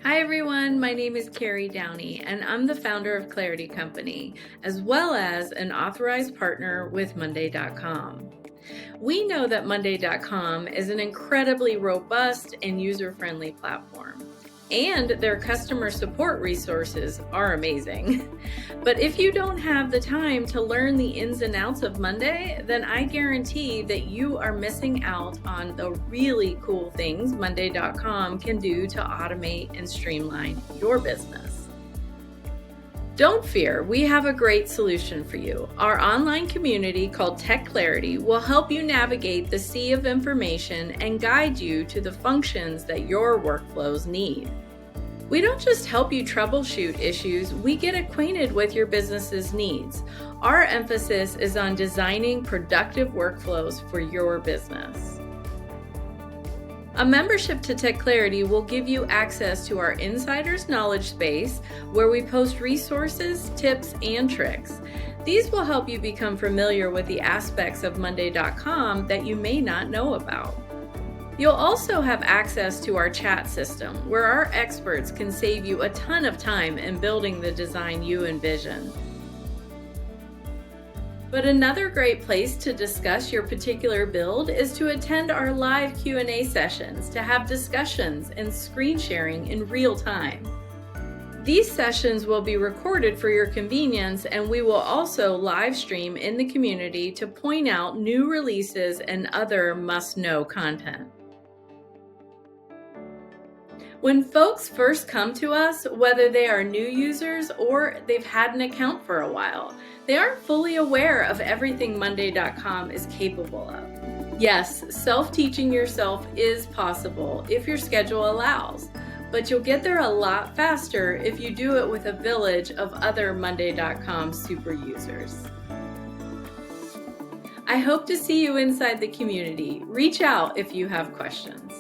Hi everyone, my name is Carrie Downey and I'm the founder of Clarity Company, as well as an authorized partner with Monday.com. We know that Monday.com is an incredibly robust and user-friendly platform, and their customer support resources are amazing. But if you don't have the time to learn the ins and outs of Monday, then I guarantee that you are missing out on the really cool things Monday.com can do to automate and streamline your business. Don't fear, we have a great solution for you. Our online community called TechClarity will help you navigate the sea of information and guide you to the functions that your workflows need. We don't just help you troubleshoot issues, we get acquainted with your business's needs. Our emphasis is on designing productive workflows for your business. A membership to TechClarity will give you access to our insider's knowledge space, where we post resources, tips, and tricks. These will help you become familiar with the aspects of Monday.com that you may not know about. You'll also have access to our chat system, where our experts can save you a ton of time in building the design you envision. But another great place to discuss your particular build is to attend our live Q&A sessions to have discussions and screen sharing in real time. These sessions will be recorded for your convenience, and we will also live stream in the community to point out new releases and other must-know content. When folks first come to us, whether they are new users or they've had an account for a while, they aren't fully aware of everything Monday.com is capable of. Yes, self-teaching yourself is possible if your schedule allows, but you'll get there a lot faster if you do it with a village of other Monday.com super users. I hope to see you inside the community. Reach out if you have questions.